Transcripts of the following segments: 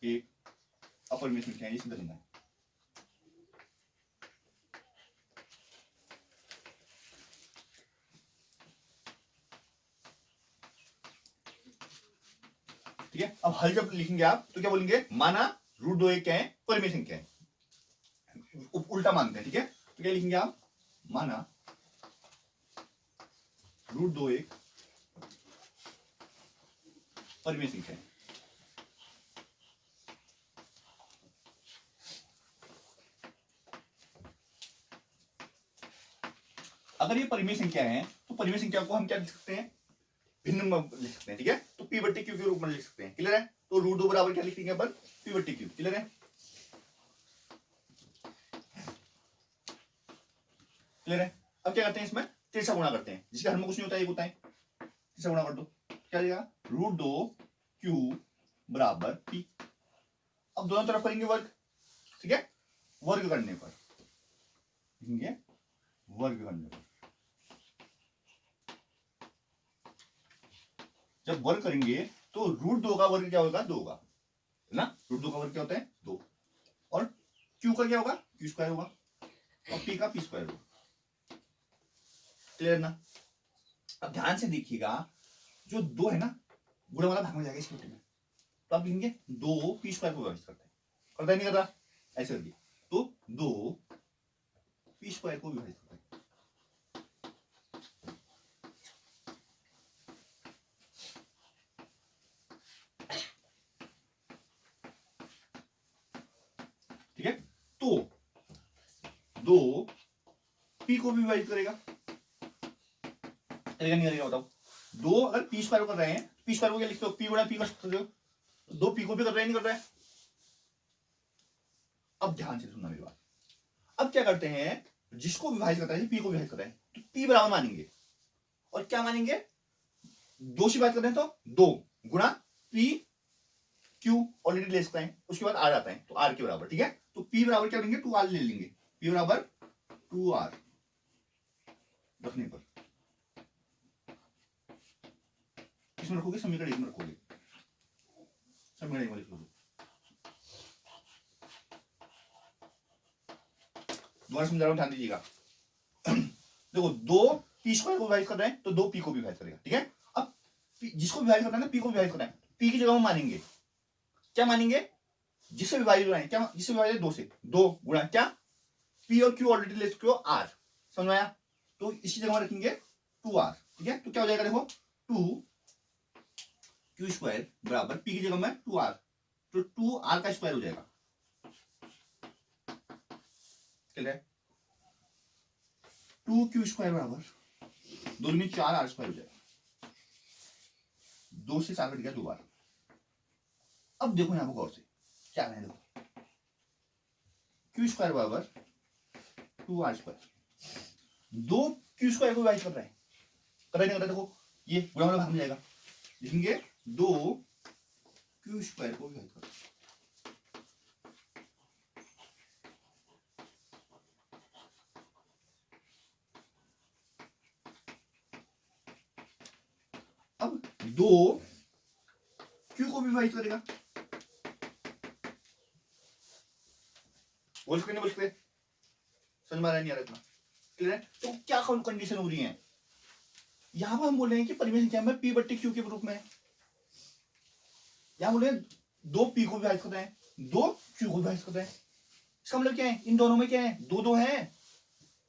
एक अपरिमेय संख्या है, ये सिद्ध करना है। ठीक है, अब हल जब लिखेंगे आप तो क्या बोलेंगे, माना रूट 2 एक क्या है, परिमेय संख्या है, उल्टा मानते हैं। ठीक है, तो क्या लिखेंगे आप, माना रूट 2 एक परिमेय संख्या है। अगर ये परिमेय संख्या है तो परिमेय संख्या को हम क्या लिख सकते हैं, भिन्न में लिख सकते हैं। ठीक है, तो पी बट्टी क्यू के रूप में लिख सकते हैं। क्लियर है, तो रूट 2 बराबर क्या लिखेंगे अपन, पी बट्टी क्यू। क्लियर है, क्लियर है। अब क्या करते हैं, इसमें तिरछा गुणा करते हैं, जिसके हर में कुछ नहीं होता है, एक होता है, तिरछा गुणा कर दो, क्या देगा, रूट 2 क्यू बराबर पी। अब दोनों तरफ करेंगे वर्ग। ठीक है, वर्ग करने पर लिखेंगे, वर्ग करने पर जब वर्ग करेंगे तो रूट 2 का वर्ग क्या होगा, 2 का, है ना, रूट 2 का वर्ग क्या होता है, 2, और क्यू का क्या होगा, क्यू स्क्वायर होगा, और पी का पी स्क्वायर होगा। क्लियर ना। अब ध्यान से देखिएगा, जो 2 है ना, गुणा वाला भाग में जाएगा इस मिनट में, तो आप लिखेंगे 2 पी स्क्वायर को विभाजित करता है, करता है नहीं करता, ऐसे कर दिया, तो 2 पी स्क्वायर को विभाजित करता है। ठीक है, तो 2 पी को भी विभाजित करेगा, करेगा नहीं करेगा बताओ। 2 अगर पी स्क्वायर कर रहे हैं, पी स्क्वायर को क्या लिखते हो, पी गुणा पी कर सकते हो, 2 पी को भी कर रहे हैं, नहीं कर रहा है। अब ध्यान से सुनना मेरी बात, अब क्या करते हैं, जिसको विभाजित करता है पी को विभाजित करता है, तो पी बराबर मानेंगे, और क्या मानेंगे, 2 से विभाजित करते हैं तो 2 गुणा पी क्यू ऑलरेडी ले सकते हैं, उसके बाद आर आता है, तो आर के बराबर। ठीक है, तो पी बराबर क्या लेंगे, 2 आर ले लेंगे, पी बराबर 2 आर रखने पर किसमें रखोगे, समीकरण 1 में रखोगे, समीकरण 1 में लिखोगे। दोबारा समझा रहा हूं, ध्यान दीजिएगा। देखो 2 पी स्क्वायर को विभाजित कर रहे हैं तो 2 पी को भी विभाजित करेगा। ठीक है, अब जिसको विभाजित करना है ना, पी को विभाजित करना है, पी की जगह में मानेंगे, क्या मानेंगे, जिससे विभाजित हो रहे हैं, क्या जिससे विभाजित 2 से, 2 गुणा क्या, पी और क्यू ऑलरेडी ले चुके हो, आर, समझ में आया, तो इसी जगह में रखेंगे 2 आर। ठीक है, तो क्या हो जाएगा, देखो 2 क्यू स्क्वायर बराबर पी की जगह में 2 आर, तो 2 आर का स्क्वायर हो जाएगा। ठीक है, 2 क्यू स्क्वायर बराबर 2 में 4 आर स्क्वायर हो जाएगा, 2 से 4 कट गया 2 बार। अब देखो यहां पर गौर से क्या है, देखो क्यू स्क्वायर बराबर 2 आर स्क्वायर, 2 क्यू स्क्वायर को विभाजित कर रहा है, कर रहा है नहीं कर रहा है, देखो ये गुणा वाला भाग में जाएगा, लिखेंगे 2 क्यू स्क्वायर को विभाजित कर रहा है। अब 2 क्यू को विभाजित करेगा, बोल सकते नहीं बोल सकते, समझ में आ रहा नहीं आ रहा इतना, क्लियर है। तो क्या कंडीशन हो रही है, यहां पर हम बोल रहे हैं कि परिमेय संख्या में पी बट्टी क्यू के रूप में, यहां बोल रहे हैं 2 पी को विभाजित कर रहे हैं, 2 क्यू को विभाजित कर रहे हैं, इसका मतलब क्या है, इन दोनों में क्या है, 2 2 है,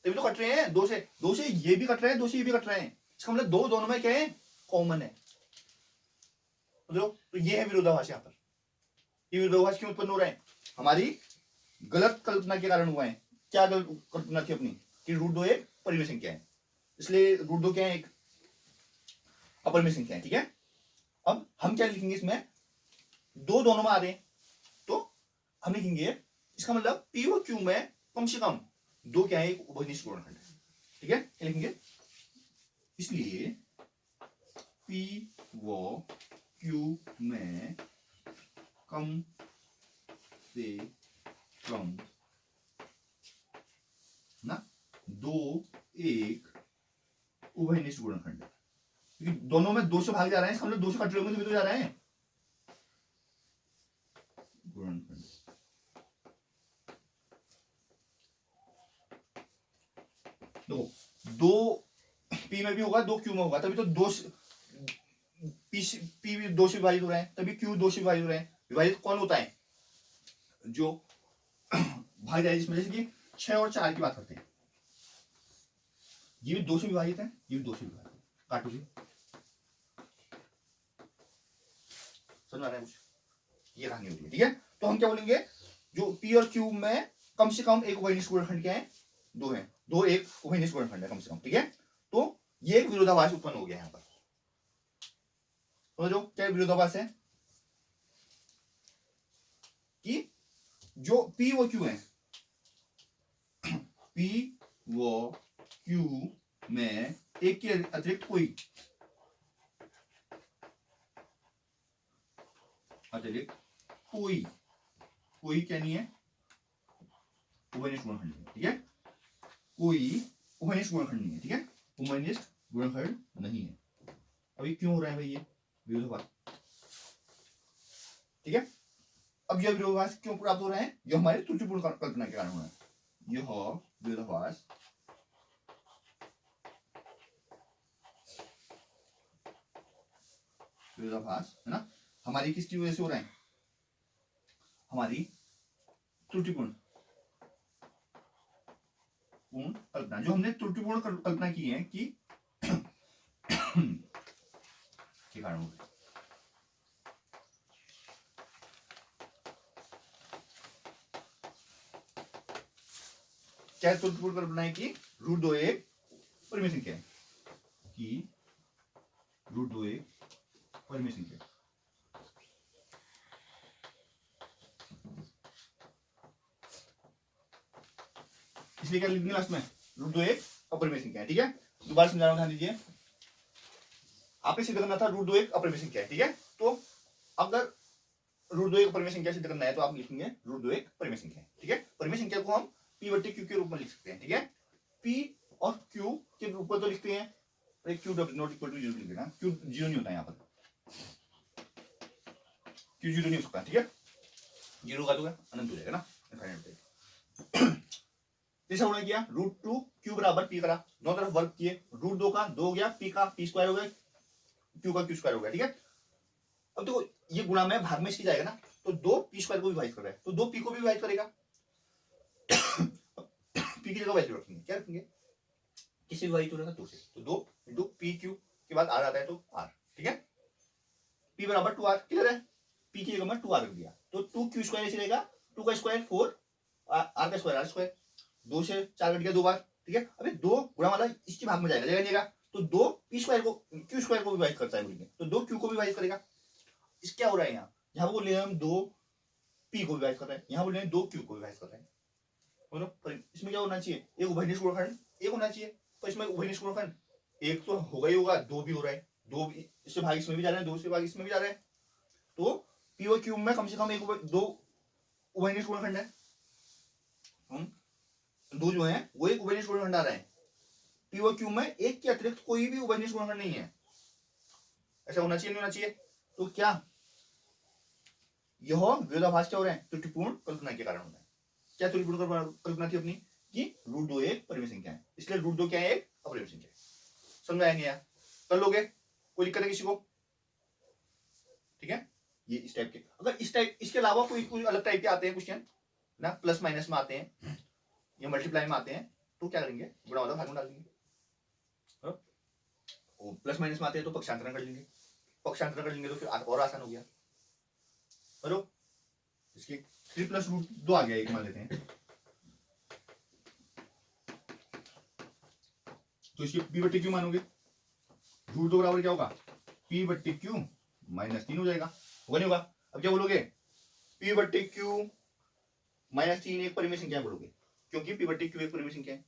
तभी तो कट रहे हैं, 2 से ये भी कट रहे हैं, 2 से ये भी कट रहे हैं, इसका मतलब 2 दोनों में क्या है, कॉमन है। तो ये है विरोधाभास, यहां पर ये विरोधाभास क्यों उत्पन्न हो रहा है, हमारी गलत कल्पना के कारण हुआ है। क्या गलत कल्पना थी अपनी, कि रूट 2 एक परिमेय संख्या है, इसलिए रूट 2 क्या है, एक अपरिमेय संख्या है। ठीक है, अब हम क्या लिखेंगे, इसमें 2 दोनों में आ रहे हैं, तो हम लिखेंगे इसका मतलब पी और क्यू में कम से कम 2 क्या है, एक उभयनिष्ठ गुणनखंड है। ठीक है, क्या लिखेंगे, इसलिए पी व क्यू में कम से कम ना 2 एक उभयनिष्ठ गुणनखंड है, क्योंकि दोनों में 2 से भाग जा रहे हैं, इसका मतलब 2 से कट रहे होंगे तो जा रहे हैं, गुणनखंड। देखो दो पी में भी होगा, दो क्यू में होगा, तभी तो दो पी भी दो से विभाजित हो रहे हैं, तभी क्यू दो से विभाजित हो रहे हैं। विभाजित कौन होता है? जो भाग जाए, जिसमें जैसे कि 6 और 4 की बात करते हैं, ये भी दो से विभाजित है, ये भी दो से विभाजित है। काटो जी, समझ आ रहा है कुछ? ये कहानी होती है, ठीक है। तो हम क्या बोलेंगे, जो पी और क्यू में कम से कम एक उभयनिष्ठ गुणनखंड क्या है? दो है, दो एक उभयनिष्ठ गुणनखंड है कम से कम, ठीक है। तो ये एक विरोधाभास उत्पन्न हो गया यहाँ पर। समझो क्या विरोधाभास है कि जो पी व क्यू है, पी व क्यू में एक के अतिरिक्त कोई क्या नहीं है? उभयनिष्ठ गुणनखंड, ठीक है। कोई उभयनिष्ठ गुणनखंड नहीं है, ठीक है। उभयनिष्ठ गुणनखंड नहीं है। अभी क्यों हो रहा है भाई ये विरोधाभास? ठीक है। अब यह विरोधाभास क्यों प्राप्त हो रहा है? जो हमारे त्रुटिपूर्ण कल्पना के कारण हो रहा है। यह विरोधाभास है ना, हमारी किसकी वजह से हो रहा है? हमारी त्रुटिपूर्ण कल्पना, जो हमने त्रुटिपूर्ण कल्पना की है कि के कारण हो रहा है। क्या त्रुटिपूर्ण कल्पना है कि रूट दो एक परिमेय संख्या है, कि रूट दो एक परिमेय संख्या। इसलिए क्या लिखेंगे लास्ट में? रूट दो एक अपरिमेय संख्या है, ठीक है। दोबारा समझा रहा हूं, ध्यान दीजिए। आपने सिद्ध करना था रूट दो एक अपरिमेय संख्या है, ठीक है। तो अगर रूट दो एक परिमेय संख्या सिद्ध करना है तो आप लिखेंगे रूट दो एक परिमेय संख्या है, ठीक है। परिमेय संख्या को हम पी बट्टे क्यू के रूप में लिख सकते हैं, ठीक है। पी और क्यू के रूप में तो लिखते हैं, Q not equal to zero लिख देना, क्यू जीरो नहीं होता है यहाँ पर, क्यू जीरो नहीं हो सकता, ठीक है। जीरो का तो अनंत हो जाएगा ना, तीसरा उन्होंने किया रूट टू क्यू बराबर पी करा, दोनों तरफ वर्ग किए, रूट दो का दो हो गया, पी का पी स्क्वायर हो गया, क्यू का क्यू स्क्वायर हो गया, ठीक है। अब देखो ये गुणा में भाग में इसकी जाएगा ना, तो दो पी स्क्वायर को विभाजित कर रहा है, तो दो पी को भी विभाजित करेगा। पी की जगह वैल्यू रखेंगे, क्या रखेंगे? किसी विभाजित हो रहा था दो से, तो दो इंटू पी क्यू के बाद आर आता है तो आर, ठीक है। पी बराबर टू आर, क्लियर है। पी की जगह में टू आर रख दिया, तो टू क्यू स्क्वायर ऐसे रहेगा, टू का स्क्वायर फोर, आर का स्क्वायर आर स्क्वायर, दो से चार कट गया दो बार, ठीक है। अभी दो गुणा वाला इसके भाग में जाएगा, जाएगा, तो दो पी स्क्वायर को क्यू स्क्वायर को विभाजित करता है बोलेंगे, तो दो क्यू को विभाजित करेगा। इस क्या हो रहा है यहाँ? यहाँ बोले हम दो पी को विभाजित कर रहे हैं, यहाँ बोले दो क्यू को विभाजित कर रहे हैं, बोलो। पर इसमें क्या होना चाहिए? एक उभयनिष्ठ गुणनखंड एक होना चाहिए, तो इसमें उभयनिष्ठ गुणनखंड एक तो होगा ही होगा, दो भी हो रहा है, दो इससे भाग इसमें भी जा रहा है, दो से भाग इसमें भी जा रहा है, तो पी और क्यू में कम से कम एक दो उभयनिष्ठ गुणनखंड है। दो जो है वो एक उभयनिष्ठ गुणनखंड आ रहा है, पी और क्यू में एक के अतिरिक्त कोई भी उभयनिष्ठ गुणनखंड नहीं है। ऐसा होना चाहिए, नहीं होना चाहिए? तो क्या यह विरोधाभास क्या हो रहा है? त्रुटिपूर्ण कल्पना के कारण हो रहा है। क्या त्रुटिपूर्ण कल्पना थी अपनी कि रूट दो एक परिमेय संख्या है, इसलिए रूट दो क्या है? एक अपरिमेय संख्या है। समझाया नहीं यार? कर लोगे? कोई दिक्कत है किसी को? ठीक है। ये इस टाइप के, अगर इस टाइप इसके अलावा कोई अलग टाइप के आते हैं क्वेश्चन ना, प्लस माइनस में आते हैं या मल्टीप्लाई में आते हैं, तो क्या करेंगे? गुणा वाला भाग में डाल देंगे। प्लस माइनस में आते हैं तो पक्षांतरण कर लेंगे, पक्षांतरण कर लेंगे तो फिर और आसान हो गया। करो इसकी 3 प्लस रूट दो आ गया, एक मान लेते हैं, तो इसकी पी बट्टी क्यू मानोगे, रूट दो बराबर क्या होगा? पी बट्टी क्यू माइनस 3 हो जाएगा, होगा नहीं होगा? अब क्या बोलोगे? पी बट्टी क्यू माइनस 3 एक परिमेय संख्या बोलोगे, क्योंकि पी बट्टी क्यू एक परिमेय संख्या है,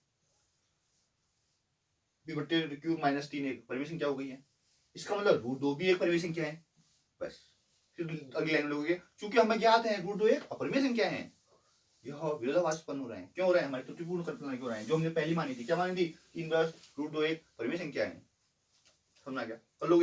पी बट्टी क्यू माइनस 3 एक परिमेय संख्या हो गई है, इसका मतलब रूट दो भी एक परिमेय संख्या है। बस फिर अगली लाइन में लोगे, क्योंकि हमें ज्ञात है रूट दो एक अपरिमेय संख्या है, यह विरोधाभास उत्पन्न हो रहे हैं। क्यों हो रहा है? हमारी त्रुटिपूर्ण कल्पना क्यों हो रहा है? जो हमने पहली मानी थी, क्या मानी थी? 3 + रूट दो एक परिमेय संख्या है। समझ आ गया? कर लोगे?